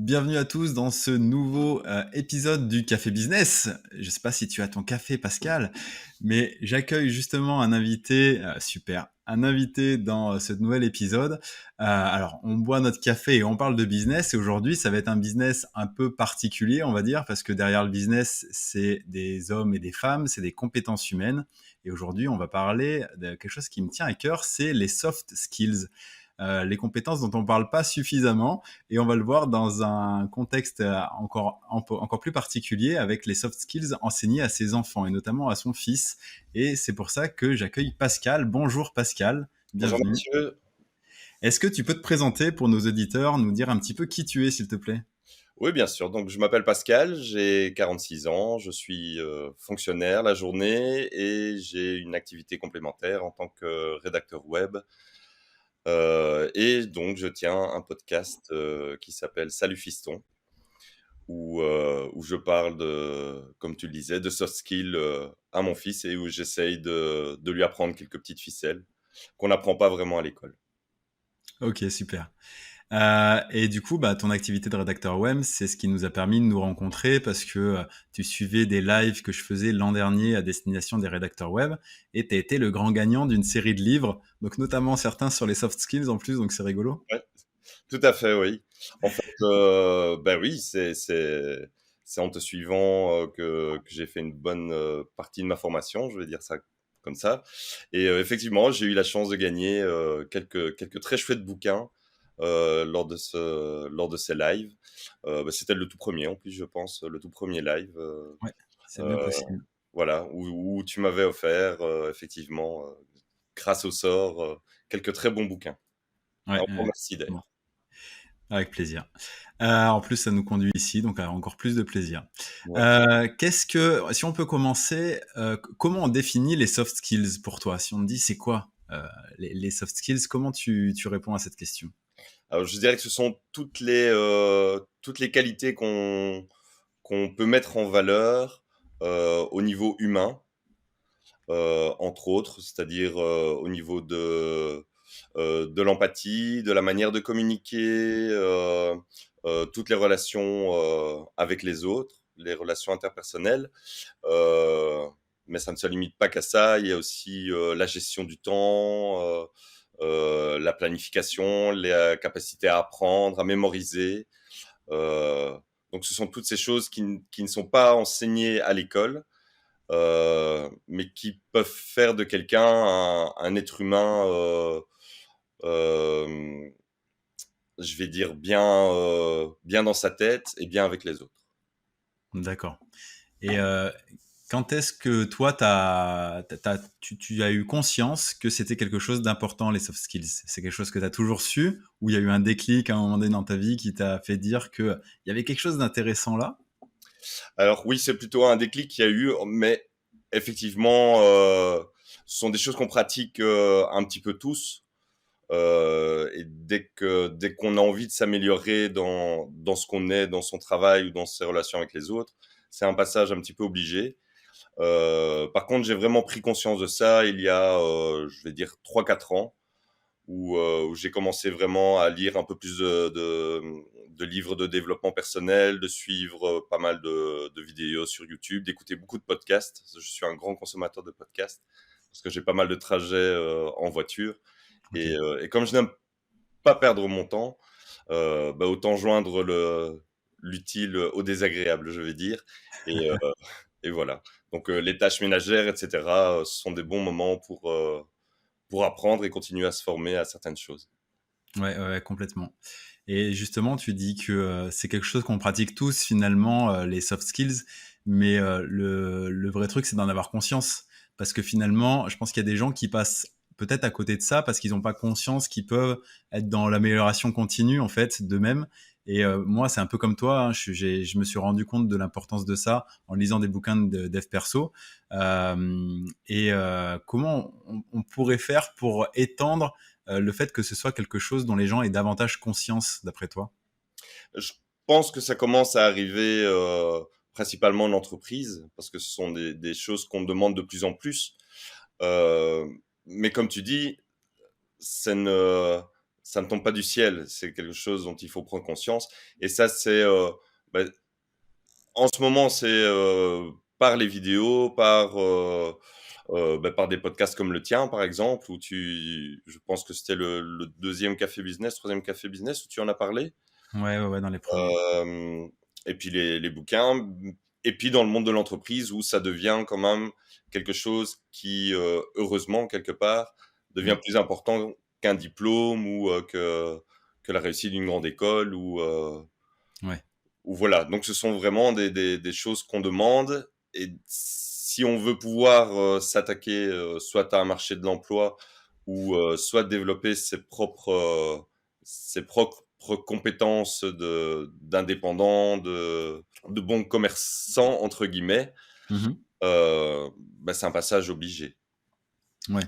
Bienvenue à tous dans ce nouveau épisode du Café Business. Je ne sais pas si tu as ton café, Pascal, mais j'accueille justement un invité, super, un invité dans ce nouvel épisode. Alors, on boit notre café et on parle de business. Et aujourd'hui, ça va être un business un peu particulier, on va dire, parce que derrière le business, c'est des hommes et des femmes, c'est des compétences humaines. Et aujourd'hui, on va parler de quelque chose qui me tient à cœur, c'est les soft skills. Les compétences dont on ne parle pas suffisamment. Et on va le voir dans un contexte encore plus particulier avec les soft skills enseignés à ses enfants et notamment à son fils. Et c'est pour ça que j'accueille Pascal. Bonjour Pascal, Bonjour bienvenue. Mathieu. Est-ce que tu peux te présenter pour nos auditeurs, nous dire un petit peu qui tu es s'il te plaît? Oui, bien sûr. Donc, je m'appelle Pascal, j'ai 46 ans, je suis fonctionnaire la journée et j'ai une activité complémentaire en tant que rédacteur web. Et donc, je tiens un podcast qui s'appelle Salut Fiston, où je parle de, comme tu le disais, de soft skills à mon fils et où j'essaye de lui apprendre quelques petites ficelles qu'on n'apprend pas vraiment à l'école. Ok, super. Et du coup, bah, ton activité de rédacteur web, c'est ce qui nous a permis de nous rencontrer parce que tu suivais des lives que je faisais l'an dernier à destination des rédacteurs web et tu as été le grand gagnant d'une série de livres, donc notamment certains sur les soft skills en plus, donc c'est rigolo. Ouais. Tout à fait, oui. En fait, bah, oui, c'est en te suivant, que j'ai fait une bonne, partie de ma formation, je vais dire ça comme ça et effectivement, j'ai eu la chance de gagner, quelques très chouettes bouquins, lors de ces lives. Bah, c'était le tout premier en plus, je pense, le tout premier live, Ouais, c'est bien heu, possible. voilà, où tu m'avais offert, effectivement, grâce au sort, quelques très bons bouquins. Ouais, Un grand ouais, merci d'ailleurs. bon, avec plaisir. En plus, ça nous conduit ici, donc à encore plus de plaisir. Ouais. Qu'est-ce que, si on peut commencer, comment on définit les soft skills pour toi? Si on te dit c'est quoi les soft skills, comment tu réponds à cette question? Alors, je dirais que ce sont toutes les qualités qu'on peut mettre en valeur, au niveau humain, entre autres, c'est-à-dire, au niveau de l'empathie, de la manière de communiquer, toutes les relations, avec les autres, les relations interpersonnelles. Heu, mais ça ne se limite pas qu'à ça, il y a aussi, la gestion du temps, la planification, la capacité à apprendre, à mémoriser. Heu, donc ce sont toutes ces choses qui ne sont pas enseignées à l'école, mais qui peuvent faire de quelqu'un un être humain, hem, je vais dire bien dans sa tête et bien avec les autres. D'accord. Et quand est-ce que toi, tu as eu conscience que c'était quelque chose d'important, les soft skills? C'est quelque chose que tu as toujours su ou il y a eu un déclic à un moment donné dans ta vie qui t'a fait dire qu'il y avait quelque chose d'intéressant là? Alors oui, c'est plutôt un déclic qu'il y a eu, mais effectivement, ce sont des choses qu'on pratique, un petit peu tous. Et dès qu'on a envie de s'améliorer dans ce qu'on est, dans son travail ou dans ses relations avec les autres, c'est un passage un petit peu obligé. Par contre, j'ai vraiment pris conscience de ça il y a, je vais dire 3 4 ans où j'ai commencé vraiment à lire un peu plus de livres de développement personnel, de suivre, pas mal de vidéos sur YouTube, d'écouter beaucoup de podcasts. Je suis un grand consommateur de podcasts parce que j'ai pas mal de trajets, en voiture Ok. et comme je n'aime pas perdre mon temps, bah, autant joindre le l'utile au désagréable, je vais dire et et voilà. Donc les tâches ménagères et cetera, ce sont des bons moments pour apprendre et continuer à se former à certaines choses. Ouais, ouais, ouais, complètement. Et justement, tu dis que c'est quelque chose qu'on pratique tous finalement, les soft skills, mais le vrai truc, c'est d'en avoir conscience. Parce que finalement, je pense qu'il y a des gens qui passent peut-être à côté de ça parce qu'ils n'ont pas conscience qu'ils peuvent être dans l'amélioration continue en fait d'eux-mêmes. Et moi, c'est un peu comme toi, hein, je me suis rendu compte de l'importance de ça en lisant des bouquins de dev perso. Comment on pourrait faire pour étendre le fait que ce soit quelque chose dont les gens aient davantage conscience, d'après toi? Je pense que ça commence à arriver, principalement en entreprise parce que ce sont des choses qu'on demande de plus en plus. Heu, mais comme tu dis, ça ne ça ne tombe pas du ciel, c'est quelque chose dont il faut prendre conscience. Et ça, bah, en ce moment, c'est par les vidéos, par des podcasts comme le tien, par exemple, je pense que c'était le deuxième café business, troisième café business, où tu en as parlé. Ouais, ouais, ouais, dans les premiers. Euh, et puis les bouquins. Et puis dans le monde de l'entreprise, où ça devient quand même quelque chose qui, heureusement, quelque part, devient Mm. plus important qu'un diplôme ou que la réussite d'une grande école Ouais. ou voilà. Donc ce sont vraiment des choses qu'on demande. Et si on veut pouvoir s'attaquer soit à un marché de l'emploi ou soit développer ses propres compétences d'indépendant, de bon commerçant, entre guillemets, Mhm. bah, c'est un passage obligé. Ouais.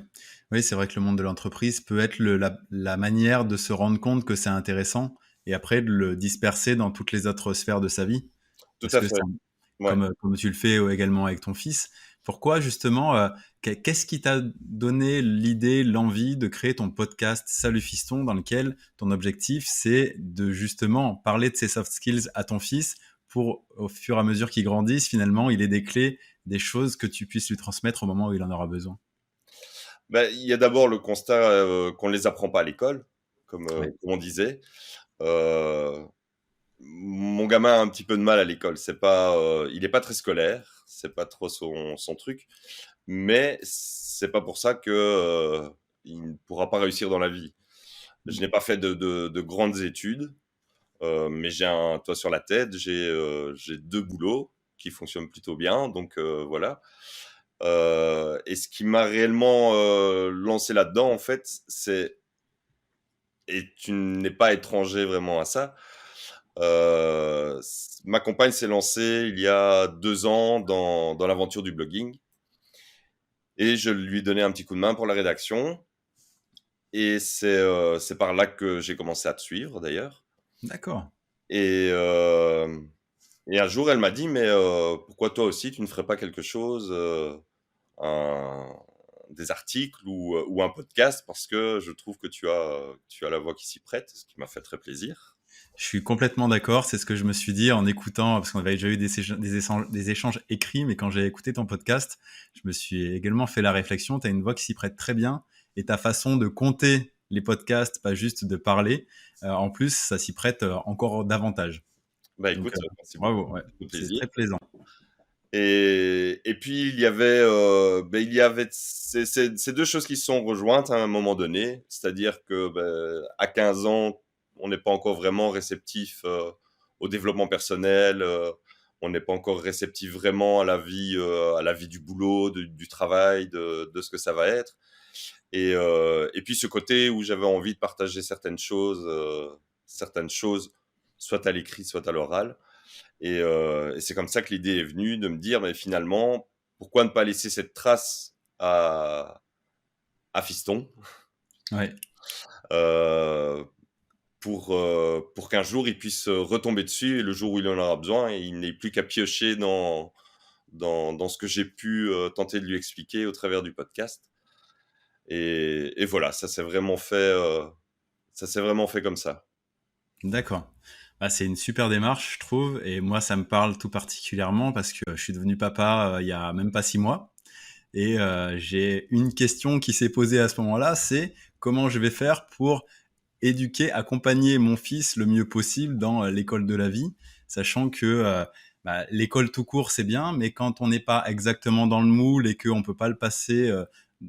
Oui, c'est vrai que le monde de l'entreprise peut être la manière de se rendre compte que c'est intéressant et après de le disperser dans toutes les autres sphères de sa vie. Tout Parce à que fait. Ouais. comme tu le fais également avec ton fils. Pourquoi justement, qu'est-ce qui t'a donné l'idée, l'envie de créer ton podcast Salut Fiston, dans lequel ton objectif c'est de justement parler de ces soft skills à ton fils pour au fur et à mesure qu'il grandisse, finalement, il ait des clés, des choses que tu puisses lui transmettre au moment où il en aura besoin. Bah, il y a d'abord le constat qu'on ne les apprend pas à l'école, Ouais. comme on disait. Euh, Mon gamin a un petit peu de mal à l'école. Il est pas très scolaire, c'est pas trop son truc, mais c'est pas pour ça que il ne pourra pas réussir dans la vie. Je n'ai pas fait de grandes études, mais j'ai un toit sur la tête, j'ai deux boulots qui fonctionnent plutôt bien, donc voilà. Et ce qui m'a réellement lancé là-dedans, en fait, et tu n'es pas étranger vraiment à ça. Ma compagne s'est lancée il y a 2 ans dans l'aventure du blogging et je lui donnais un petit coup de main pour la rédaction. Et c'est par là que j'ai commencé à te suivre d'ailleurs. D'accord. Et, et un jour, elle m'a dit, mais pourquoi toi aussi, tu ne ferais pas quelque chose, un- des articles ou un podcast, parce que je trouve que tu as la voix qui s'y prête, ce qui m'a fait très plaisir. Je suis complètement d'accord. C'est ce que je me suis dit en écoutant, parce qu'on avait déjà eu des échanges écrits, mais quand j'ai écouté ton podcast, je me suis également fait la réflexion. Tu as une voix qui s'y prête très bien et ta façon de compter les podcasts, pas juste de parler, en plus, ça s'y prête encore davantage. Bah Donc, écoute, merci beaucoup, bravo, ouais, ça fait c'est plaisir. très plaisant. Et puis il y avait ces deux choses qui se sont rejointes à un moment donné, c'est-à-dire que à 15 ans, on n'est pas encore vraiment réceptif au développement personnel, on n'est pas encore réceptif vraiment à la vie du boulot, du travail, de ce que ça va être. Et puis ce côté où j'avais envie de partager certaines choses, soit à l'écrit, soit à l'oral. Et c'est comme ça que l'idée est venue de me dire, mais finalement, pourquoi ne pas laisser cette trace à Fiston Ouais. euh, pour qu'un jour il puisse retomber dessus et le jour où il en aura besoin et il n'ait plus qu'à piocher dans ce que j'ai pu tenter de lui expliquer au travers du podcast. Et voilà, ça s'est vraiment fait comme ça. D'accord. Bah, c'est une super démarche, je trouve, et moi, ça me parle tout particulièrement parce que je suis devenu papa il y a même pas 6 mois. Et j'ai une question qui s'est posée à ce moment-là, c'est comment je vais faire pour éduquer, accompagner mon fils le mieux possible dans l'école de la vie, sachant que l'école tout court c'est bien, mais quand on n'est pas exactement dans le moule et qu'on peut pas le passer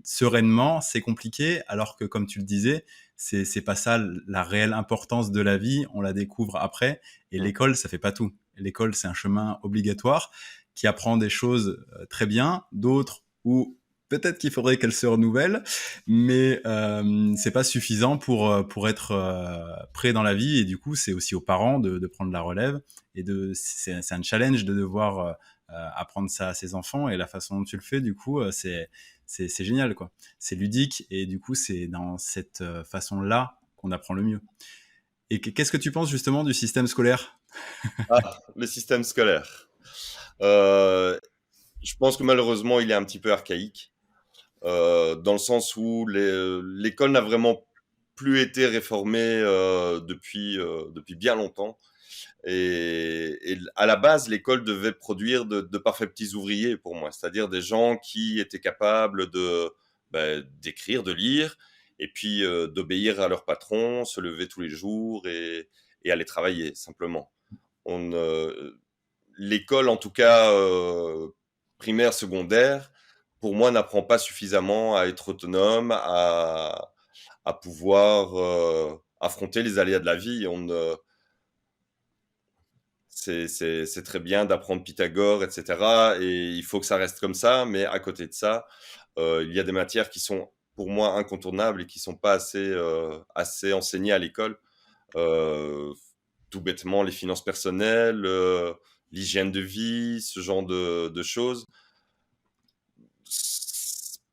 sereinement, c'est compliqué. Alors que comme tu le disais, c'est pas ça la réelle importance de la vie, on la découvre après. Et Mm. l'école, ça fait pas tout. L'école, c'est un chemin obligatoire qui apprend des choses très bien, d'autres où peut-être qu'il faudrait qu'elle se renouvelle, mais c'est pas suffisant pour être prêt dans la vie. Et du coup, c'est aussi aux parents de prendre la relève. Et c'est un challenge de devoir apprendre ça à ses enfants. Et la façon dont tu le fais, du coup, c'est génial, quoi. C'est ludique et du coup, c'est dans cette façon-là qu'on apprend le mieux. Et qu'est-ce que tu penses justement du système scolaire? Ah, le système scolaire. Euh, je pense que malheureusement, il est un petit peu archaïque. Dans le sens où l'école n'a vraiment plus été réformé depuis bien longtemps. Et à la base, l'école devait produire de parfaits petits ouvriers pour moi, c'est-à-dire des gens qui étaient capables d'écrire, de lire, et puis d'obéir à leur patron, se lever tous les jours et aller travailler simplement. L'école, en tout cas primaire, secondaire, pour moi, n'apprend pas suffisamment à être autonome, à pouvoir affronter les aléas de la vie. C'est très bien d'apprendre Pythagore, etc. Et il faut que ça reste comme ça. Mais à côté de ça, il y a des matières qui sont pour moi incontournables et qui sont pas assez enseignées à l'école. Euh, Tout bêtement, les finances personnelles, l'hygiène de vie, ce genre de choses.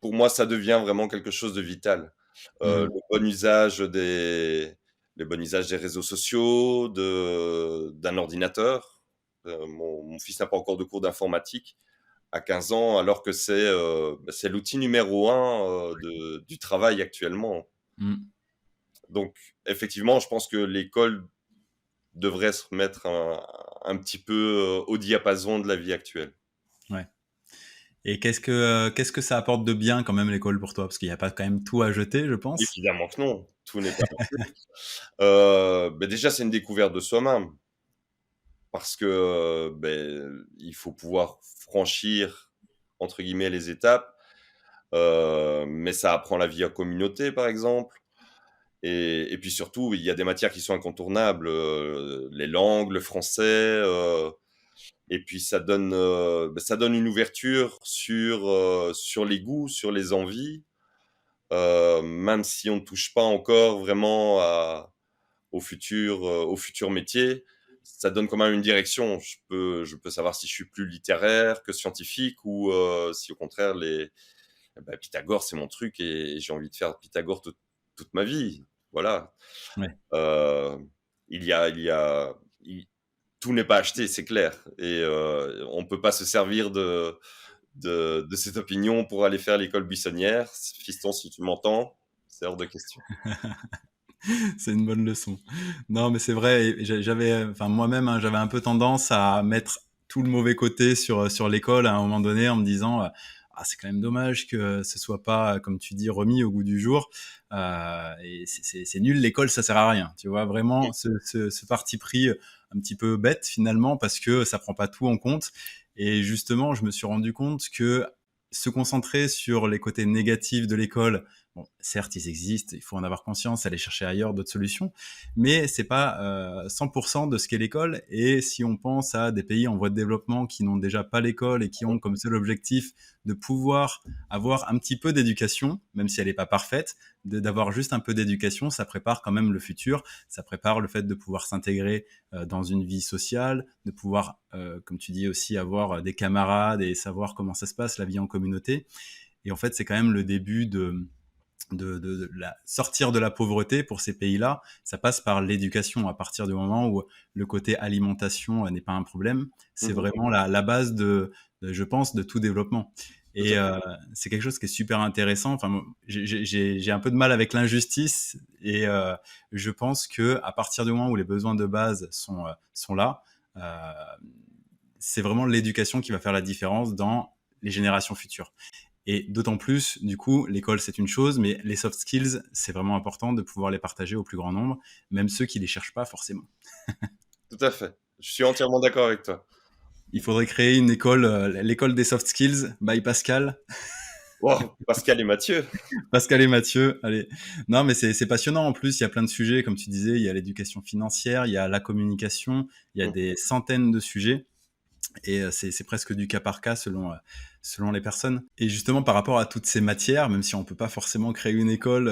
Pour moi, ça devient vraiment quelque chose de vital. Mhm. Le bon usage le bon usage des réseaux sociaux, d'un ordinateur. Mon fils n'a pas encore de cours d'informatique à 15 ans, alors que c'est l'outil numéro un du travail actuellement. Mhm. Donc, effectivement, je pense que l'école devrait se mettre un petit peu au diapason de la vie actuelle. Ouais. Et qu'est-ce que ça apporte de bien quand même l'école pour toi? Parce qu'il n'y a pas quand même tout à jeter, je pense. Évidemment que non, tout n'est pas parfait. Déjà, c'est une découverte de soi-même parce que il faut pouvoir franchir entre guillemets les étapes, mais ça apprend la vie en communauté, par exemple. Et puis surtout, il y a des matières qui sont incontournables, les langues, le français, et puis ça donne une ouverture sur les goûts, sur les envies, même si on ne touche pas encore vraiment au futur métier, ça donne quand même une direction. Je peux savoir si je suis plus littéraire que scientifique ou si au contraire Pythagore c'est mon truc et j'ai envie de faire Pythagore toute ma vie. Voilà. Ouais. Euh, il y a, tout n'est pas acheté, c'est clair. Et on peut pas se servir de cette opinion pour aller faire l'école buissonnière. Fiston, si tu m'entends, c'est hors de question. C'est une bonne leçon. Non, mais c'est vrai. J'avais, enfin moi-même, hein, j'avais un peu tendance à mettre tout le mauvais côté sur l'école à un moment donné, en me disant, ah, c'est quand même dommage que ce soit pas, comme tu dis, remis au goût du jour. Et c'est nul, l'école, ça sert à rien. Tu vois, vraiment, ce parti pris un petit peu bête finalement, parce que ça prend pas tout en compte. Et justement, je me suis rendu compte que se concentrer sur les côtés négatifs de l'école, bon, certes, ils existent, il faut en avoir conscience, aller chercher ailleurs d'autres solutions, mais c'est pas 100% de ce qu'est l'école. Et si on pense à des pays en voie de développement qui n'ont déjà pas l'école et qui ont comme seul objectif de pouvoir avoir un petit peu d'éducation, même si elle n'est pas parfaite, d'avoir juste un peu d'éducation, ça prépare quand même le futur, ça prépare le fait de pouvoir s'intégrer dans une vie sociale, de pouvoir, comme tu dis aussi, avoir des camarades et savoir comment ça se passe, la vie en communauté. Et en fait, c'est quand même le début sortir de la pauvreté pour ces pays-là. Ça passe par l'éducation. À partir du moment où le côté alimentation n'est pas un problème, c'est Mhm. vraiment la base je pense, de tout développement. Tout Et à c'est quelque chose qui est super intéressant. Enfin, j'ai un peu de mal avec l'injustice et je pense que à partir du moment où les besoins de base sont là, euh, c'est vraiment l'éducation qui va faire la différence dans les générations futures. Et d'autant plus, du coup, l'école, c'est une chose, mais les soft skills, c'est vraiment important de pouvoir les partager au plus grand nombre, même ceux qui les cherchent pas forcément. Tout à fait. Je suis entièrement d'accord avec toi. Il faudrait créer une école, l'école des soft skills, by Pascal. Wow, Pascal et Mathieu. Pascal et Mathieu, allez. Non, mais c'est passionnant. En plus, il y a plein de sujets, comme tu disais, il y a l'éducation financière, il y a la communication, il y a Mhm. des centaines de sujets. Et c'est presque du cas par cas selon les personnes. Et justement, par rapport à toutes ces matières, même si on peut pas forcément créer une école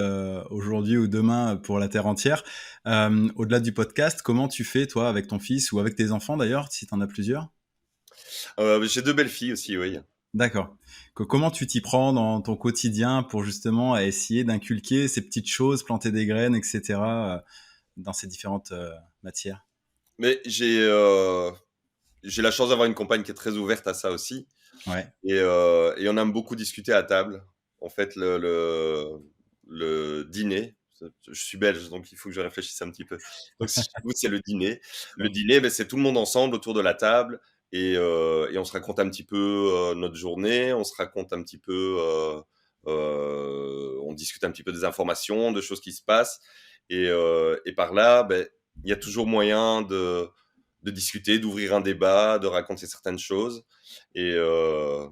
aujourd'hui ou demain pour la Terre entière, au-delà du podcast, comment tu fais, toi, avec ton fils ou avec tes enfants d'ailleurs, si tu en as plusieurs? J'ai deux belles filles aussi, oui. D'accord. Comment tu t'y prends dans ton quotidien pour justement essayer d'inculquer ces petites choses, planter des graines, etc., dans ces différentes matières? Mais j'ai la chance d'avoir une compagne qui est très ouverte à ça aussi. Ouais. Et on aime beaucoup discuter à table. En fait, le dîner, Je suis belge, donc il faut que je réfléchisse un petit peu. Donc chez vous, c'est le dîner. Le Ouais. dîner, beh, c'est tout le monde ensemble autour de la table et on se raconte un petit peu, notre journée, on se raconte un petit peu, on discute un petit peu des informations, de choses qui se passent et par là, beh, il y a toujours moyen de discuter, d'ouvrir un débat, de raconter certaines choses et heu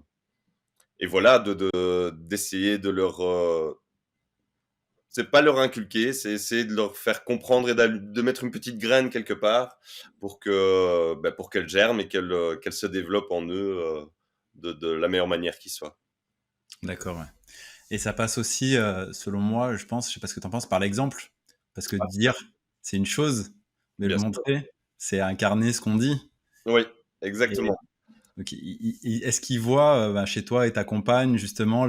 et voilà, d'essayer de leur, c'est pas leur inculquer, c'est essayer de leur faire comprendre et de mettre une petite graine quelque part pour que, bah, pour qu'elle germe et qu'elle se développe en eux, de la meilleure manière qui soit. D'accord, ouais. Et ça passe aussi, selon moi, je pense, je sais pas ce que tu en penses, par l'exemple. Parce que Ah super, dire, c'est une chose, mais le bien sûr. montrer, c'est incarner ce qu'on dit. Oui, Et exactement. donc, est-ce qu'ils voient, bah, chez toi et ta compagne, justement,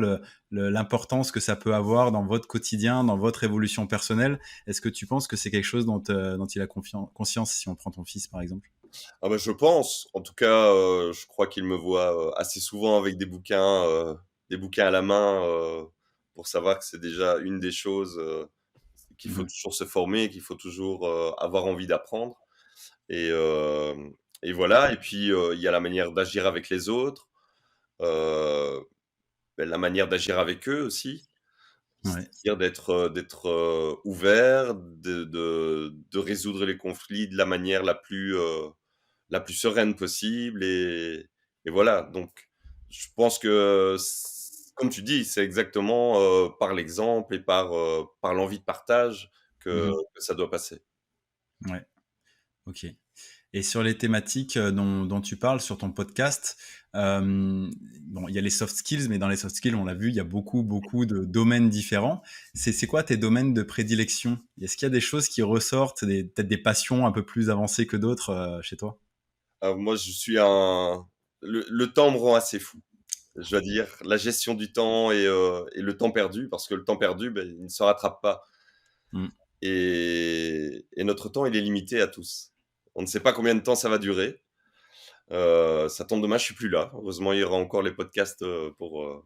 l'importance que ça peut avoir dans votre quotidien, dans votre évolution personnelle? Est-ce que tu penses que c'est quelque chose dont il a conscience, si on prend ton fils, par exemple? Ah bah, je pense. En tout cas, je crois qu'il me voit, assez souvent avec des bouquins à la main, pour savoir que c'est déjà une des choses, qu'il faut Mmh. toujours se former, qu'il faut toujours, avoir envie d'apprendre. Et voilà et puis, il y a la manière d'agir avec les autres, heu, la manière d'agir avec eux aussi. Ouais. C'est-à-dire d'être, ouvert, de résoudre les conflits de la manière la plus sereine possible et voilà. Donc je pense que comme tu dis, c'est exactement, par l'exemple et par l'envie de partage que Mmh. que ça doit passer. Ouais. OK. Et sur les thématiques, dont tu parles sur ton podcast, bon, il y a les soft skills, mais dans les soft skills, on l'a vu, il y a beaucoup, beaucoup de domaines différents. C'est quoi tes domaines de prédilection? Est-ce qu'il y a des choses qui ressortent, peut-être des passions un peu plus avancées que d'autres, chez toi? Moi, je suis un le temps me rend assez fou. Je dois dire, la gestion du temps et le temps perdu, parce que le temps perdu, beh, il ne se rattrape pas Mmh. et notre temps, il est limité à tous. On ne sait pas combien de temps ça va durer. Ça tombe dommage, je suis plus là. Heureusement, il y aura encore les podcasts, pour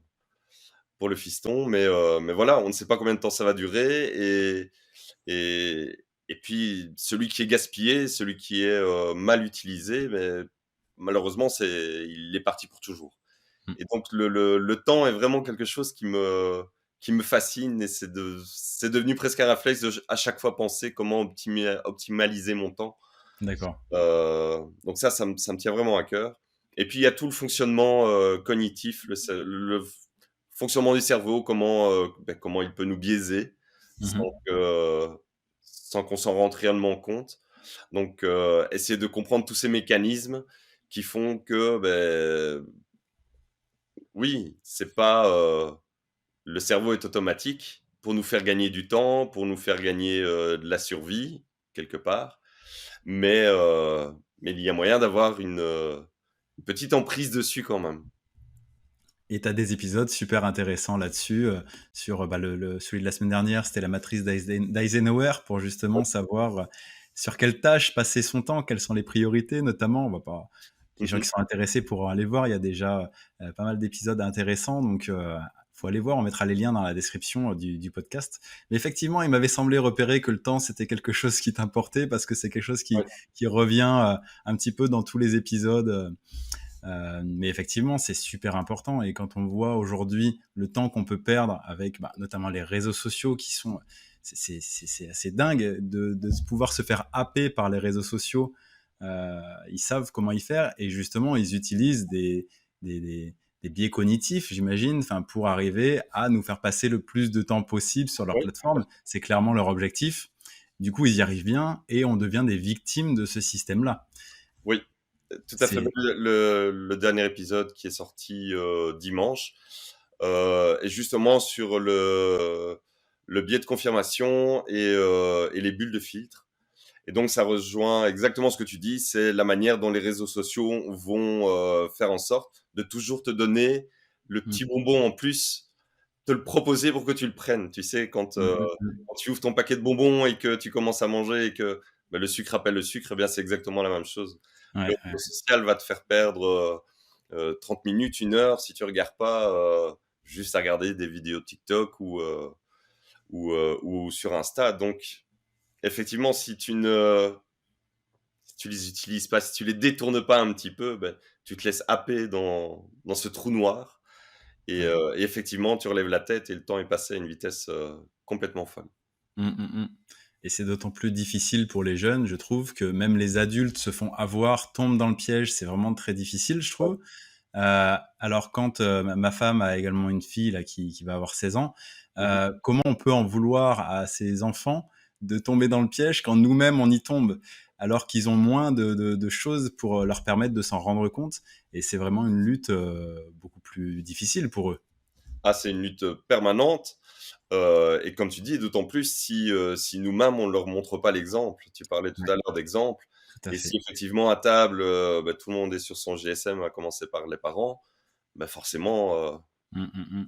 le fiston, mais voilà, on ne sait pas combien de temps ça va durer et puis celui qui est gaspillé, celui qui est, mal utilisé, beh, malheureusement, il est parti pour toujours. Mmh. Et donc le temps est vraiment quelque chose qui me fascine et c'est devenu presque un réflexe de à chaque fois penser comment optimaliser mon temps. D'accord. Donc ça me tient vraiment à cœur. Et puis il y a tout le fonctionnement, cognitif, le fonctionnement du cerveau, comment il peut nous biaiser Mmh. sans qu'on s'en rende réellement compte. Donc essayer de comprendre tous ces mécanismes qui font que, oui, c'est pas, le cerveau est automatique pour nous faire gagner du temps, pour nous faire gagner, de la survie quelque part, mais heu, mais il y a moyen d'avoir une petite emprise dessus quand même. Et tu as des épisodes super intéressants là-dessus, sur, bah, celui de la semaine dernière, c'était la matrice d'Eisenhower pour justement savoir, sur quelle tâche passer son temps, quelles sont les priorités notamment. On va pas Les gens Mmh. qui sont intéressés pourront aller voir, il y a déjà, pas mal d'épisodes intéressants donc faut aller voir, on mettra les liens dans la description, du podcast. Mais effectivement, il m'avait semblé repérer que le temps, c'était quelque chose qui t'importait parce que c'est quelque chose Ouais, qui revient, un petit peu dans tous les épisodes, mais effectivement, c'est super important. Et quand on voit aujourd'hui le temps qu'on peut perdre avec bah, notamment les réseaux sociaux qui sont. C'est assez dingue de pouvoir se faire happer par les réseaux sociaux. Ils savent comment y faire et justement, ils utilisent des, des- des biais cognitifs, j'imagine, enfin, pour arriver à nous faire passer le plus de temps possible sur leur oui, plateforme. C'est clairement leur objectif. Du coup, ils y arrivent bien et on devient des victimes de ce système-là. oui, tout à fait. C'est. Le dernier épisode qui est sorti, dimanche, est justement sur le biais de confirmation et les bulles de filtre. Et donc ça rejoint exactement ce que tu dis, c'est la manière dont les réseaux sociaux vont, faire en sorte de toujours te donner le Mm, petit bonbon en plus, te le proposer pour que tu le prennes. Tu sais, mm, mm, mm. quand tu ouvres ton paquet de bonbons et que tu commences à manger et que, bah, le sucre appelle le sucre, eh bien, c'est exactement la même chose. Le Ouais, ouais. réseau social va te faire perdre, 30 minutes, 1 heure si tu regardes pas, juste à regarder des vidéos TikTok ou sur Insta. Donc, effectivement, si tu les utilises pas, si tu les détournes pas un petit peu, ben, tu te laisses happer dans ce trou noir Ouais. et effectivement, tu relèves la tête et le temps est passé à une vitesse, complètement folle. Mmh, mmh, mmh. Et c'est d'autant plus difficile pour les jeunes, je trouve, que même les adultes se font avoir, tombent dans le piège. C'est vraiment très difficile, je Ouais. trouve. Alors quand, ma femme a également une fille là qui va avoir 16 ans, Mmh. comment on peut en vouloir à ses enfants de tomber dans le piège quand nous-mêmes on y tombe? Alors qu'ils ont moins de choses pour, leur permettre de s'en rendre compte et c'est vraiment une lutte, beaucoup plus difficile pour eux. Ah, c'est une lutte, permanente, et comme tu dis, d'autant plus si nous-mêmes on leur montre pas l'exemple. Tu parlais tout Ouais, à l'heure d'exemple tout à et si fait. effectivement à table, bah, tout le monde est sur son GSM, à commencer par les parents, bah, forcément, Mmh, mmh mh.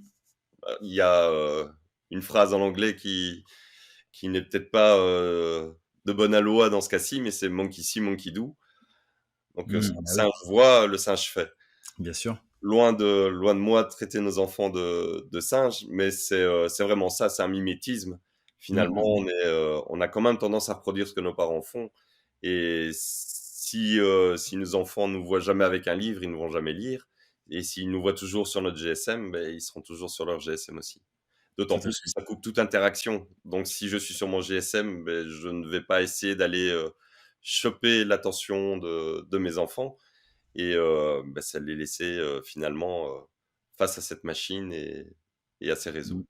il y a, une phrase en anglais qui n'est peut-être pas, de bonne aloi dans ce cas-ci, mais c'est «monkey see, monkey do». Donc, ce Mmh, que le bah oui, singe voit, le singe fait. bien sûr. Loin de moi de traiter nos enfants de singes, mais c'est vraiment ça, c'est un mimétisme. Mmh, Finalement, mmh mh. on a quand même tendance à reproduire ce que nos parents font et si nos enfants nous voient jamais avec un livre, ils ne vont jamais lire et s'ils nous voient toujours sur notre GSM, beh, ils seront toujours sur leur GSM aussi. D'autant Tout à plus que fait. ça coupe toute interaction. Donc si je suis sur mon GSM, beh, je ne vais pas essayer d'aller, choper l'attention de mes enfants et bah, c'est les laisser, finalement, face à cette machine et à ces réseaux.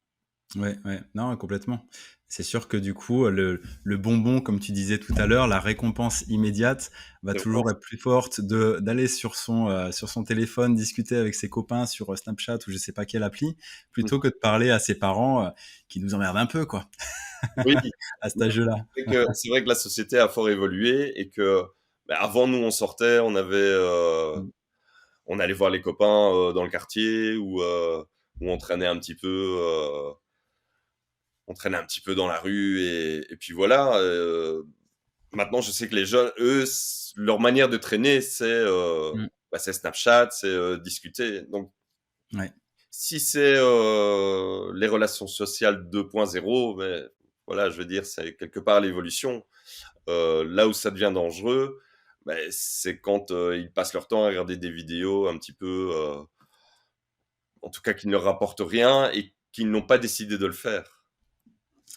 Mmh. Ouais, ouais. Non, complètement. C'est sûr que du coup, le bonbon, comme tu disais tout à l'heure, la récompense immédiate va C'est vrai. toujours être plus forte de d'aller sur son téléphone, discuter avec ses copains sur, Snapchat ou je sais pas quelle appli, Mmh. plutôt que de parler à ses parents, qui nous emmerdent un peu quoi, Oui, à cet mais âge-là. c'est vrai que la société a fort évolué et que, bah, avant nous on sortait, Mmh. on allait voir les copains, dans le quartier ou on traînait un petit peu dans la rue et puis voilà, maintenant je sais que les jeunes, eux, leur manière de traîner, Mmh. bah, c'est Snapchat, c'est, discuter. Donc Ouais. si c'est, les relations sociales 2.0, beh, voilà, je veux dire, c'est quelque part l'évolution. Là où ça devient dangereux, beh, c'est quand, ils passent leur temps à regarder des vidéos un petit peu, en tout cas qui ne leur rapportent rien et qu'ils n'ont pas décidé de le faire.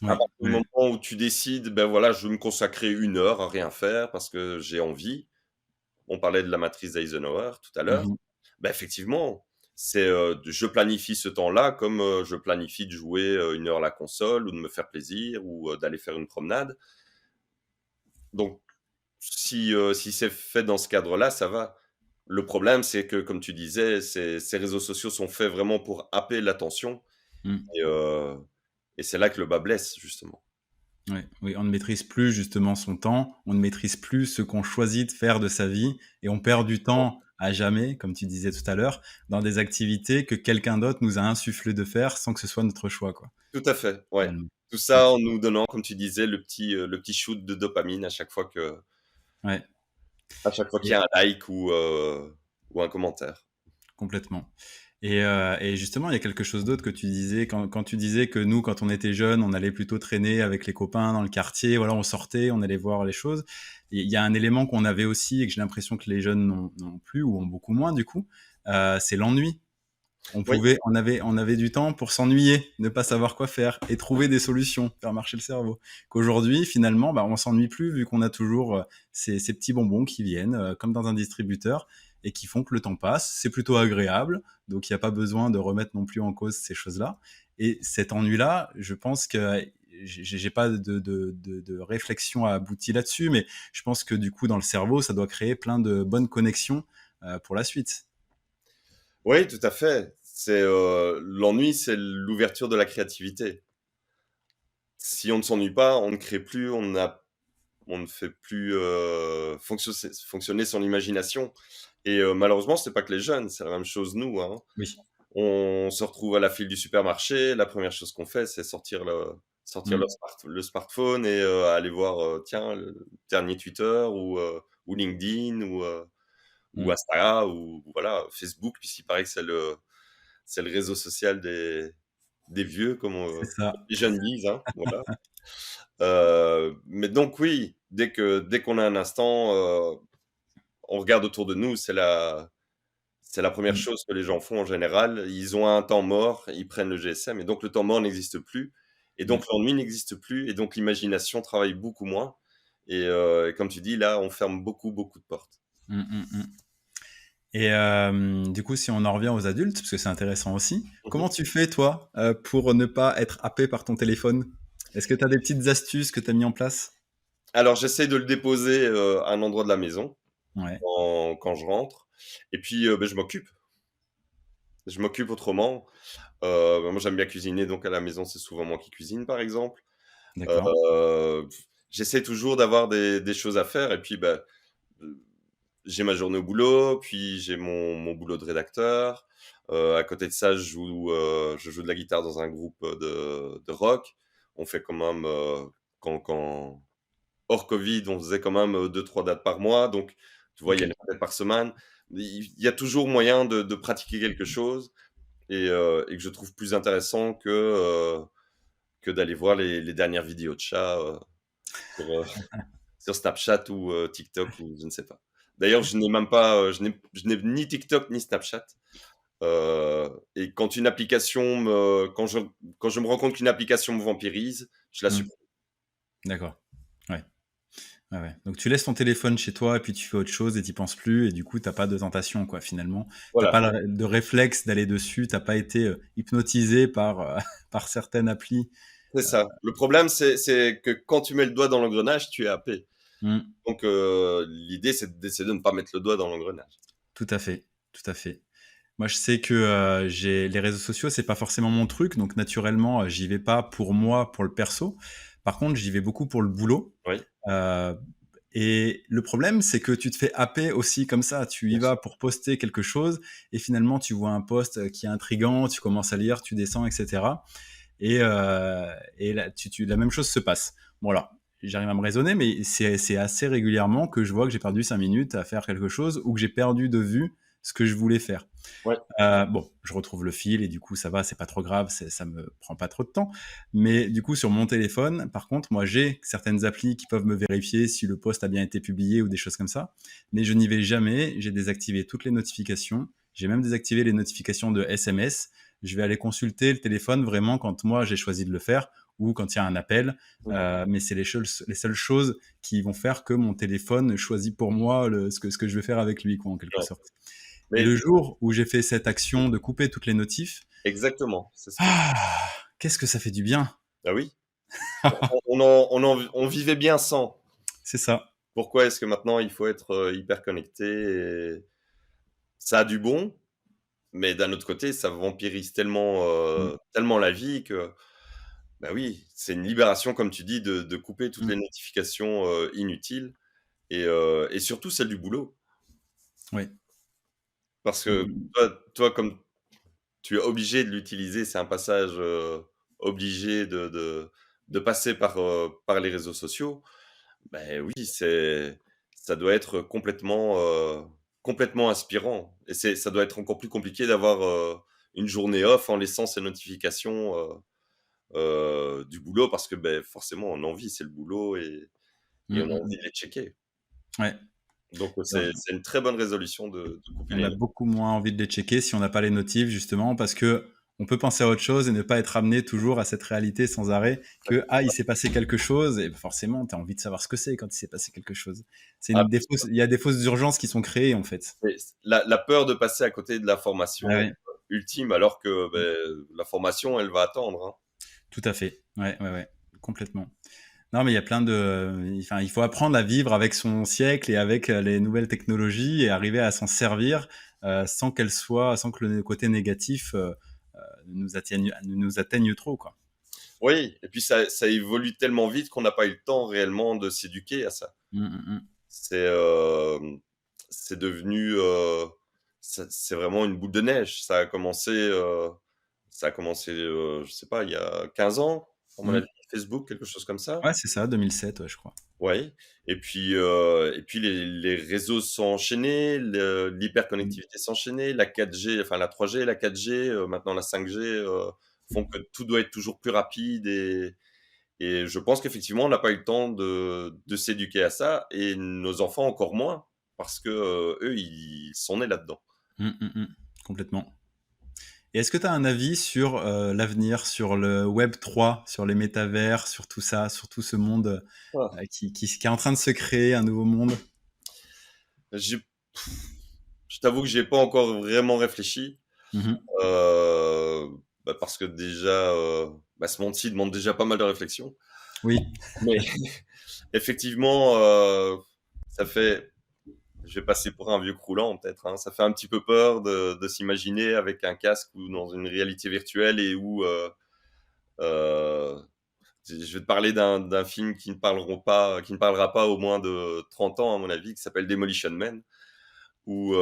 À Ouais, partir du ouais. moment où tu décides: «Ben voilà, je veux me consacrer 1 heure à rien faire parce que j'ai envie». On parlait de la matrice d'Eisenhower tout à Mmh l'heure. mh. Bah, effectivement, je planifie ce temps-là comme, je planifie de jouer, 1 heure à la console ou de me faire plaisir ou, d'aller faire une promenade. Donc si c'est fait dans ce cadre-là, ça va. Le problème, c'est que, comme tu disais, ces réseaux sociaux sont faits vraiment pour happer l'attention Mmh. et heu et c'est là que le bas blesse, justement. Ouais, oui, on ne maîtrise plus justement son temps, on ne maîtrise plus ce qu'on choisit de faire de sa vie et on perd du Bon, temps à jamais, comme tu disais tout à l'heure, dans des activités que quelqu'un d'autre nous a insufflé de faire sans que ce soit notre choix, quoi, tout à fait, ouais. finalement. Tout Mmh. ça en nous donnant, comme tu disais, le petit shoot de dopamine Ouais à chaque fois qu'il y et a un like ou un commentaire. complètement et justement, il y a quelque chose d'autre que tu disais quand tu disais que nous, quand on était jeunes, on allait plutôt traîner avec les copains dans le quartier, voilà, on sortait, on allait voir les choses. Et il y a un élément qu'on avait aussi et que j'ai l'impression que les jeunes n'ont plus ou ont beaucoup moins du coup, c'est l'ennui. Oui, On avait du temps pour s'ennuyer, ne pas savoir quoi faire et trouver des solutions, faire marcher le cerveau. Qu'aujourd'hui, finalement, bah, on s'ennuie plus vu qu'on a toujours ces petits bonbons qui viennent comme dans un distributeur et qui font que le temps passe. C'est plutôt agréable, donc il n'y a pas besoin de remettre non plus en cause ces choses-là. Et cet ennui-là, je pense que j'ai pas de réflexion aboutie là-dessus, mais je pense que du coup, dans le cerveau, ça doit créer plein de bonnes connexions pour la suite. oui, tout à fait. L'ennui, c'est l'ouverture de la créativité. Si on ne s'ennuie pas, on ne crée plus, on ne fait plus, fonctionner son imagination et malheureusement, c'est pas que les jeunes, c'est la même chose nous, hein. Oui. On se retrouve à la file du supermarché, la première chose qu'on fait, c'est sortir Mm. le smartphone et aller voir, tiens, le dernier Twitter ou LinkedIn ou Mm. Insta ou voilà, Facebook, puisqu'il paraît que c'est le réseau social des vieux, C'est comme ça. les jeunes disent, hein, voilà. Mais donc oui, dès qu'on a un instant, on regarde autour de nous, c'est la première Mmh, chose que les gens font en général. Ils ont un temps mort, ils prennent le GSM et donc le temps mort n'existe plus et mmh, donc l'ennui n'existe plus et donc l'imagination travaille beaucoup moins et comme tu dis, là, on ferme beaucoup, beaucoup de portes. mmh, mmh, mmh. Et du coup, si on en revient aux adultes, parce que c'est intéressant aussi, Mmh mh. comment tu fais toi, pour ne pas être happé par ton téléphone? Est-ce que tu as des petites astuces que tu as mis en place? Alors j'essaie de le déposer, à un endroit de la maison Ouais, quand je rentre et puis, je m'occupe. Je m'occupe autrement. Moi, j'aime bien cuisiner, donc à la maison, c'est souvent moi qui cuisine, par exemple. d'accord. Heu, J'essaie toujours d'avoir des choses à faire et puis, bah, heu, j'ai ma journée au boulot, puis j'ai mon boulot de rédacteur. À côté de ça, je joue de la guitare dans un groupe, de rock. On fait quand même, quand hors covid, on faisait quand même, 2-3 dates par mois, donc tu vois, il y a OK. une dates par semaine. Il y a toujours moyen de pratiquer quelque chose et que je trouve plus intéressant que d'aller voir les dernières vidéos de chats, sur, sur Snapchat ou, TikTok ou je ne sais pas. D'ailleurs, je n'ai même pas, je n'ai ni TikTok ni Snapchat, et quand je me rends compte qu'une application me vampirise, je la Mmh, supprime. d'accord. Ouais, ouais, ouais. Donc tu laisses ton téléphone chez toi et puis tu fais autre chose et tu y penses plus et du coup, tu as pas de tentation quoi, finalement. Tu as Voilà, pas le ré de réflexe d'aller dessus, tu as pas été, hypnotisé par, par certaines applis. c'est ça. Le problème, c'est que quand tu mets le doigt dans l'engrenage, tu es happé. Mmh, Donc, l'idée, c'est d'essayer de ne pas mettre le doigt dans l'engrenage. tout à fait, tout à fait. Moi, je sais que, j'ai les réseaux sociaux, c'est pas forcément mon truc, donc naturellement, j'y vais pas pour moi, pour le perso. Par contre, j'y vais beaucoup pour le boulot, Oui, heu et le problème, c'est que tu te fais happer aussi comme ça. Tu y bien vas sûr. pour poster quelque chose et finalement, tu vois un post, qui est intriguant, tu commences à lire, tu descends et cetera et là, la même chose se passe. Bon alors, j'arrive à me raisonner, mais c'est assez régulièrement que je vois que j'ai perdu 5 minutes à faire quelque chose ou que j'ai perdu de vue ce que je voulais faire. Ouais, Bon, je retrouve le fil et du coup, ça va, c'est pas trop grave, ça me prend pas trop de temps. Mais du coup, sur mon téléphone, par contre, moi, j'ai certaines applis qui peuvent me vérifier si le post a bien été publié ou des choses comme ça. Mais je n'y vais jamais. J'ai désactivé toutes les notifications. J'ai même désactivé les notifications de SMS. Je vais aller consulter le téléphone vraiment quand moi, j'ai choisi de le faire ou quand il y a un appel. mmh, Mais c'est les seules choses qui vont faire que mon téléphone choisit pour moi ce que je vais faire avec lui, quoi, en quelque ouais. sorte. Et Mais le jour où j'ai fait cette action de couper toutes les notifs, exactement, c'est ce que ah! Qu'est-ce que ça fait du bien! bah, oui, on vivait bien sans. C'est ça. Pourquoi est-ce que maintenant il faut être, hyper connecté et ça a du bon, mais d'un autre côté, ça vampirise Mmh, tellement la vie que, bah, oui, c'est une libération comme tu dis de couper toutes mmh, les notifications, inutiles et surtout celles du boulot. oui. Parce Mmh, que mmh, toi comme tu es obligé de l'utiliser, c'est un passage, obligé de passer par les réseaux sociaux. Ben oui, ça doit être complètement inspirant et ça doit être encore plus compliqué d'avoir, une journée off en laissant ces notifications, du boulot parce que, beh, forcément on a envie, c'est le boulot et mmh, on a mmh, envie mmh. de les checker. Ouais. Donc, Et c'est une très bonne résolution de couper on les a notifications. beaucoup moins envie de les checker si on n'a pas les notifs justement parce qu'on peut penser à autre chose et ne pas être ramené toujours à cette réalité sans arrêt que: «Ah, il s'est passé quelque chose» et forcément, tu as envie de savoir ce que c'est quand il s'est passé quelque chose. C'est Ah, une des fausses il y a des fausses urgences qui sont créées, en fait. mais la peur de passer à côté de Ah l'information oui. ultime alors que, Mmh. beh, l'information elle va attendre, hein. Tout à fait. Ouais, ouais, ouais, complètement. Non, mais il y a plein de enfin, il faut apprendre à vivre avec son siècle et avec, les nouvelles technologies et arriver à s'en servir, sans que le côté négatif, nous atteigne trop, quoi. Oui et puis ça évolue tellement vite qu'on n'a pas eu le temps réellement de s'éduquer à ça. Mmh, mmh mh. C'est, c'est devenu, c'est vraiment une boule de neige. Ça a commencé, je sais pas, il y a 15 ans, à mon Mmh. avis, Facebook, quelque chose comme ça. Ouais, c'est ça, 2007, ouais, je crois. Oui et puis les réseaux se sont enchaînés, Mmh. l'hyperconnectivité s'est enchaînée, la 4G, enfin la 3G, la 4G, maintenant la 5G, font que tout doit être toujours plus rapide et je pense qu'effectivement, on n'a pas eu le temps de s'éduquer à ça et nos enfants encore moins parce que eux, ils sont nés là-dedans. Complètement. Et est-ce que tu as un avis sur l'avenir, sur le Web 3, sur les métavers, sur tout ça, sur tout ce monde qui est en train de se créer, un nouveau monde? J'ai- je t'avoue que j'ai pas encore vraiment réfléchi. Mhm. Euh, Parce que déjà, ce monde-ci demande déjà pas mal de réflexion. Oui, Mais effectivement, ça fait, je vais passer pour un vieux croulant peut-être, hein, ça fait un petit peu peur de s'imaginer avec un casque ou dans une réalité virtuelle et où euh, je vais te parler d'un film qui ne parlera pas au moins de 30 ans à mon avis, qui s'appelle Demolition Man, où,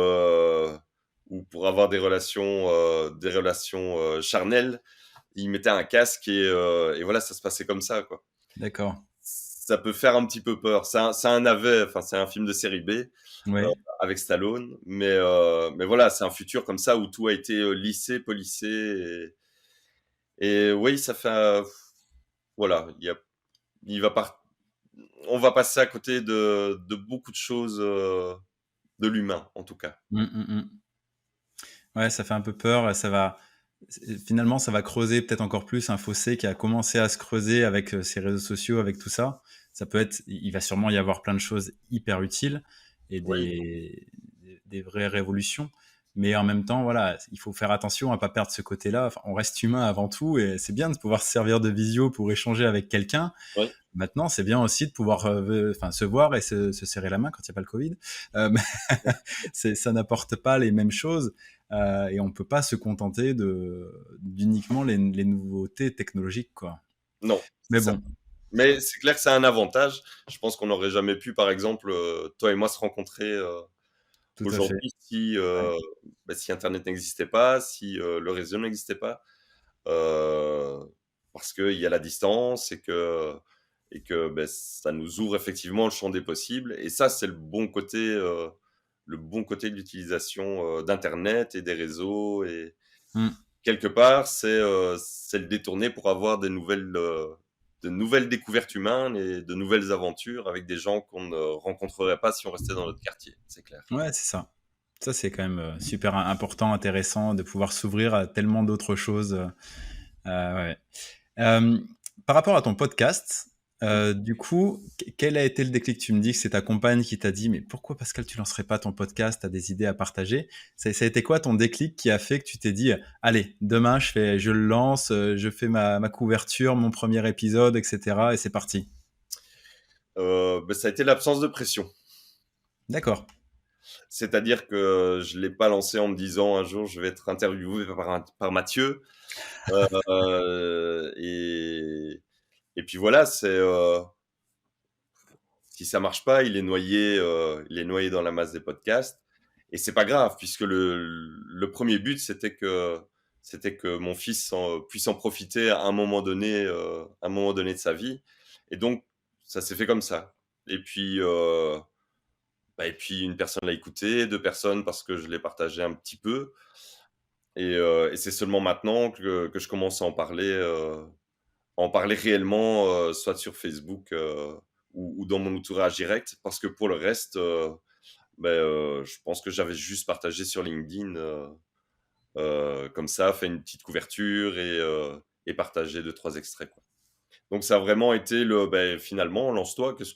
où pour avoir des relations charnelles, il mettait un casque et voilà, ça se passait comme ça, quoi. d'accord. Ça peut faire un petit peu peur. C'est un navet, enfin, c'est un film de série B euh, Ouais. avec Stallone, mais voilà, c'est un futur comme ça où tout a été lissé, polissé. Et oui, ça fait. Voilà, il va pas, on va passer à côté de beaucoup de choses de l'humain, en tout cas. Ouais, ça fait un peu peur. Finalement, ça va creuser peut-être encore plus un fossé qui a commencé à se creuser avec ces réseaux sociaux, avec tout ça. Il va sûrement y avoir plein de choses hyper utiles et Oui, des vraies révolutions. Mais en même temps, voilà, il faut faire attention à pas perdre ce côté-là. Enfin, on reste humain avant tout et c'est bien de pouvoir se servir de visio pour échanger avec quelqu'un. oui. Maintenant, c'est bien aussi de pouvoir se voir et se serrer la main quand il n'y a pas le Covid. Mais ça n'apporte pas les mêmes choses et on ne peut pas se contenter d'uniquement les nouveautés technologiques, quoi. Non, Mais c'est ça. bon, Mais c'est clair que c'est un avantage. Je pense qu'on n'aurait jamais pu, par exemple, toi et moi, se rencontrer tout à fait. aujourd'hui si, Ouais. si Internet n'existait pas, si le réseau n'existait pas, euh, parce qu'il y a la distance et que ça nous ouvre effectivement le champ des possibles. Et ça, c'est le bon côté de l'utilisation d'Internet et des réseaux. Et Mm. quelque part, c'est le détourner pour avoir de nouvelles découvertes humaines et de nouvelles aventures avec des gens qu'on ne rencontrerait pas si on restait dans notre quartier, c'est clair. Ouais, c'est ça. Ça, c'est quand même super important, intéressant de pouvoir s'ouvrir à tellement d'autres choses. Ouais. Euh, Par rapport à ton podcast, du coup, quel a été le déclic? Tu me dis que c'est ta compagne qui t'a dit, mais pourquoi Pascal, tu lancerais pas ton podcast? Tu as des idées à partager. Ça a été quoi ton déclic qui a fait que tu t'es dit, allez, demain, je le lance, je fais ma couverture, mon premier épisode, etc. Et c'est parti. Ça a été l'absence de pression. D'accord. C'est-à-dire que je l'ai pas lancé en me disant un jour je vais être interviewé par Mathieu. Et puis voilà, si ça marche pas, il est noyé dans la masse des podcasts. Et c'est pas grave puisque le premier but c'était que mon fils puisse en profiter à un moment donné de sa vie. Et donc ça s'est fait comme ça. Et puis et puis une personne l'a écouté, deux personnes parce que je l'ai partagé un petit peu. Et c'est seulement maintenant que je commence à en parler réellement, soit sur Facebook ou dans mon entourage direct. Parce que pour le reste, je pense que j'avais juste partagé sur LinkedIn comme ça, fait une petite couverture et partagé deux, trois extraits, quoi. Donc ça a vraiment été finalement, lance-toi, qu'est-ce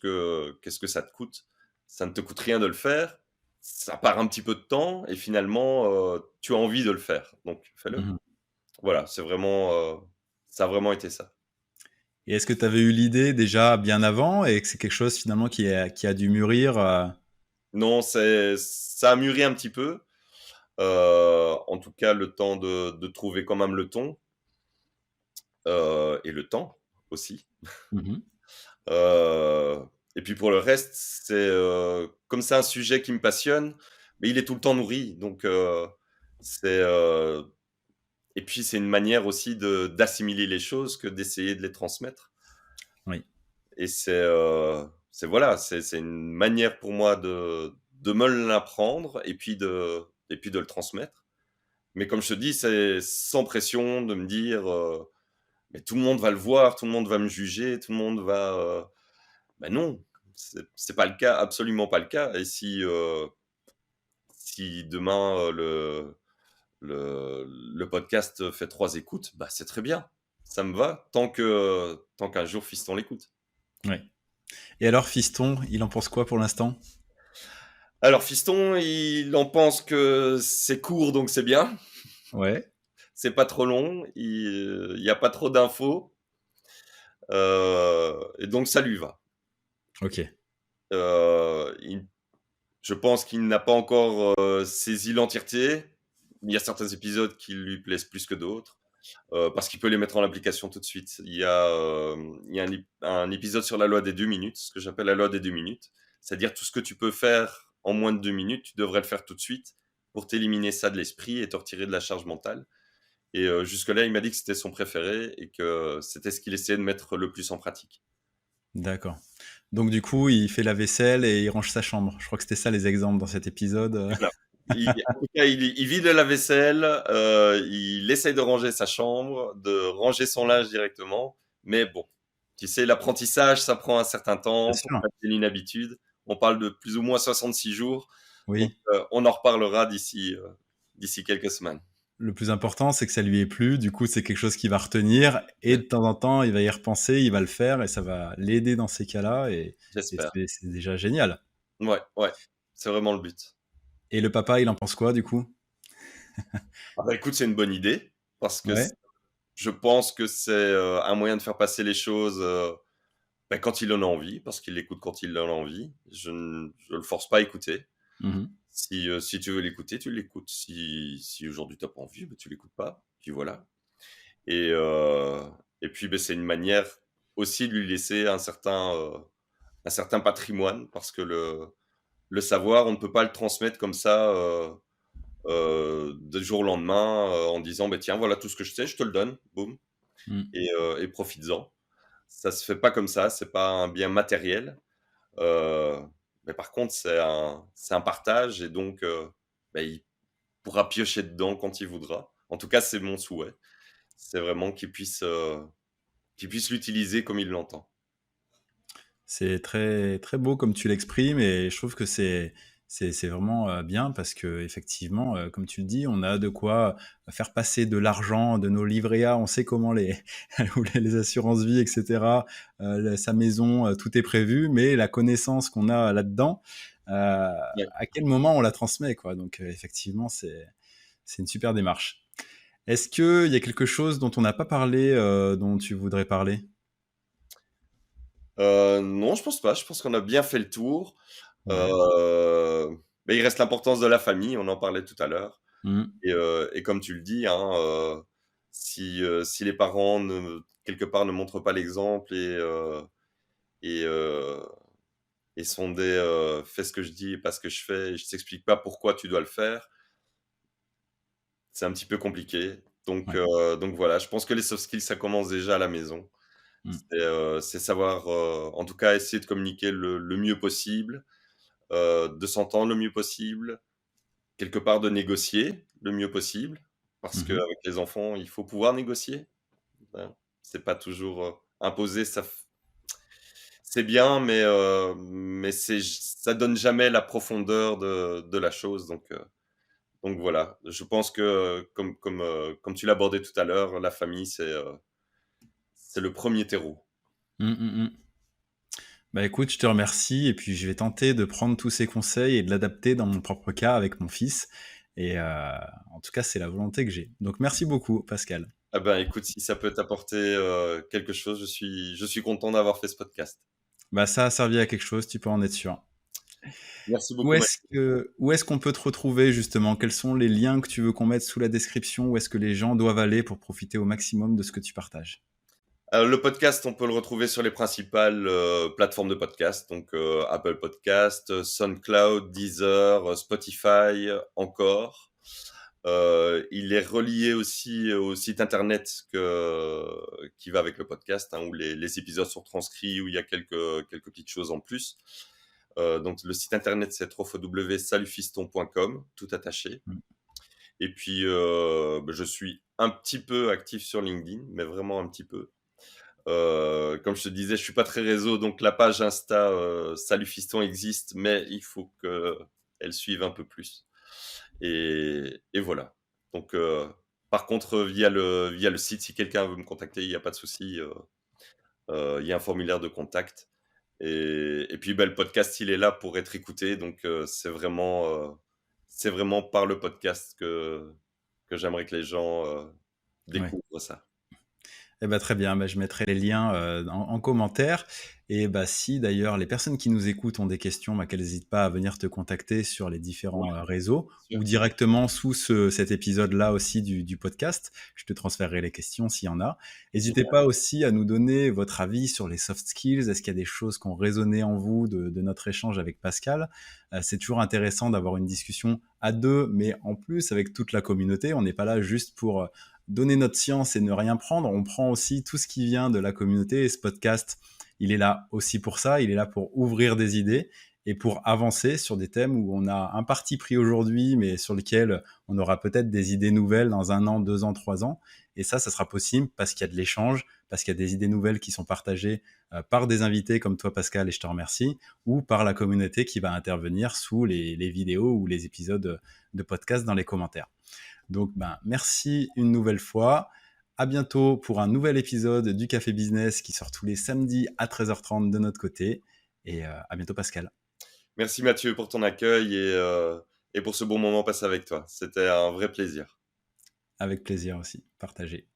que ça te coûte? Ça ne te coûte rien de le faire. Ça part un petit peu de temps et finalement, tu as envie de le faire. Donc fais-le. Mhm. Voilà, ça a vraiment été ça. Et est-ce que tu avais eu l'idée déjà bien avant et que c'est quelque chose finalement qui a dû mûrir Non, ça a mûri un petit peu. En tout cas, le temps de trouver quand même le ton et le temps aussi. Mhm. Euh, et puis pour le reste, comme c'est un sujet qui me passionne, mais il est tout le temps nourri. Donc c'est et puis c'est une manière aussi de d'assimiler les choses que d'essayer de les transmettre. Oui. Et c'est voilà, c'est une manière pour moi de me l'apprendre et puis de le transmettre. Mais comme je te dis, c'est sans pression de me dire, «Mais tout le monde va le voir, tout le monde va me juger, tout le monde va», bah, non, c'est pas le cas, absolument pas le cas. Et si demain, le podcast fait 3 écoutes, bah, c'est très bien. Ça me va tant qu'un jour Fiston l'écoute. Ouais. Et alors, Fiston, il en pense quoi pour l'instant? Alors Fiston, il en pense que c'est court, donc c'est bien. Ouais. C'est pas trop long, il y a pas trop d'infos, et donc ça lui va. Ok. Il Je pense qu'il n'a pas encore, saisi l'entièreté. Il y a certains épisodes qui lui plaisent plus que d'autres, parce qu'il peut les mettre en application tout de suite. Il y a un épisode sur la loi des 2 minutes, ce que j'appelle la loi des 2 minutes. C'est-à-dire tout ce que tu peux faire en moins de 2 minutes, tu devrais le faire tout de suite pour t'éliminer ça de l'esprit et te retirer de la charge mentale. Et jusque-là, il m'a dit que c'était son préféré et que c'était ce qu'il essayait de mettre le plus en pratique. D'accord. Donc du coup, il fait la vaisselle et il range sa chambre. Je crois que c'était ça les exemples dans cet épisode. Voilà. En tout cas, il vide le lave-vaisselle, il essaye de ranger sa chambre, de ranger son linge directement. Mais bon, tu sais, l'apprentissage, ça prend un certain Bien temps pour sûr. passer une habitude. On parle de plus ou moins 66 jours. Donc, Oui. on en reparlera d'ici quelques semaines. Le plus important, c'est que ça lui ait plu. Du coup, c'est quelque chose qu'il va retenir et de temps en temps, il va y repenser, il va le faire et ça va l'aider dans ces cas-là. Et J'espère. c'est déjà génial. Ouais, ouais, c'est vraiment le but. Et le papa, il en pense quoi du coup? Ah bah, écoute, c'est une bonne idée parce que Ouais. je pense que c'est un moyen de faire passer les choses, bah, quand il en a envie, parce qu'il l'écoute quand il en a envie. Je le force pas à écouter. Mhm. Si tu veux l'écouter, tu l'écoutes. Si aujourd'hui tu as pas envie, bah, tu l'écoutes pas, puis voilà. Et heu et puis, beh, c'est une manière aussi de lui laisser un certain patrimoine parce que le savoir, on ne peut pas le transmettre comme ça, du jour au lendemain, en disant: «Beh, tiens, voilà tout ce que je sais, je te le donne, boum, Mm. et profites-en». Ça se fait pas comme ça, c'est pas un bien matériel. Heu, mais par contre, c'est un partage et donc bah, il pourra piocher dedans quand il voudra. En tout cas, c'est mon souhait. C'est vraiment qu'il puisse l'utiliser comme il l'entend. C'est très, très beau comme tu l'exprimes et je trouve que c'est vraiment bien parce que effectivement, comme tu le dis, on a de quoi faire passer de l'argent de nos livrets A. On sait comment ou les assurances vie, etc. Sa maison, tout est prévu, mais la connaissance qu'on a là-dedans, Ouais. à quel moment on la transmet, quoi. Donc effectivement, c'est une super démarche. Est-ce qu'il y a quelque chose dont on n'a pas parlé, dont tu voudrais parler? Non, je pense pas. Je pense qu'on a bien fait le tour. Ouais. Heu, mais il reste l'importance de la famille, on en parlait tout à l'heure. Mmh. Et comme tu le dis, hein, si les parents quelque part ne montrent pas l'exemple et heu et sont des, «Fais ce que je dis et pas ce que je fais et je t'explique pas pourquoi tu dois le faire», c'est un petit peu compliqué. Ouais. Donc voilà, je pense que les soft skills, ça commence déjà à la maison. Mmh. C'est savoir, en tout cas, essayer de communiquer le mieux possible, de s'entendre le mieux possible, quelque part de négocier le mieux possible, parce Mmh. qu'avec les enfants, il faut pouvoir négocier, hein. C'est pas toujours, imposé, c'est bien, mais ça donne jamais la profondeur de la chose, donc voilà. Je pense que, comme tu l'abordais tout à l'heure, la famille, c'est le premier terreau. Mmh, mmh mh. Bah, écoute, je te remercie et puis je vais tenter de prendre tous ces conseils et de l'adapter dans mon propre cas avec mon fils et en tout cas, c'est la volonté que j'ai. Donc merci beaucoup Pascal. Ah ben, écoute, si ça peut t'apporter, quelque chose, je suis content d'avoir fait ce podcast. Bah, ça a servi à quelque chose, tu peux en être sûr. Merci Où beaucoup, est-ce où est-ce qu'on peut te retrouver justement? Quels sont les liens que tu veux qu'on mette sous la description? Où est-ce que les gens doivent aller pour profiter au maximum de ce que tu partages? Le podcast, on peut le retrouver sur les principales, plateformes de podcast, donc Apple Podcast, SoundCloud, Deezer, Spotify, encore. Il est relié aussi au site internet qui va avec le podcast, hein, où les épisodes sont transcrits, où il y a quelques petites choses en plus. Donc le site internet, c'est www.salufiston.com, tout attaché. Mmh. Et puis, je suis un petit peu actif sur LinkedIn, mais vraiment un petit peu. Comme je te disais, je suis pas très réseau, donc la page Insta, Salut Fiston existe, mais il faut qu'elle suive un peu plus. Et voilà. Donc, par contre, via le site, si quelqu'un veut me contacter, il y a pas de souci, il y a un formulaire de contact. Et puis, le podcast, il est là pour être écouté, donc c'est vraiment par le podcast que j'aimerais que les gens, Ouais. découvrent ça. Eh ben, très bien, bah, je mettrai les liens, en commentaire et bah, si d'ailleurs les personnes qui nous écoutent ont des questions, bah, qu'elles hésitent pas à venir te contacter sur les Ouais, différents, réseaux bien ou sûr. directement sous cet épisode-là aussi du podcast. Je te transférerai les questions s'il y en a. N'hésitez Super. pas aussi à nous donner votre avis sur les soft skills. Est-ce qu'il y a des choses qui ont résonné en vous de notre échange avec Pascal? C'est toujours intéressant d'avoir une discussion à 2, mais en plus avec toute la communauté. On n'est pas là juste pour, donner notre science et ne rien prendre. On prend aussi tout ce qui vient de la communauté et ce podcast, il est là aussi pour ça. Il est là pour ouvrir des idées et pour avancer sur des thèmes où on a un parti pris aujourd'hui, mais sur lequel on aura peut-être des idées nouvelles dans 1 an, 2 ans, 3 ans. Et ça sera possible parce qu'il y a de l'échange, parce qu'il y a des idées nouvelles qui sont partagées par des invités comme toi, Pascal, et je te remercie, ou par la communauté qui va intervenir sous les vidéos ou les épisodes de podcast dans les commentaires. Donc, merci une nouvelle fois. À bientôt pour un nouvel épisode du Café Business qui sort tous les samedis à 13h30 de notre côté. Et à bientôt, Pascal. Merci Mathieu pour ton accueil et pour ce bon moment passé avec toi. C'était un vrai plaisir. Avec plaisir aussi. Partagé.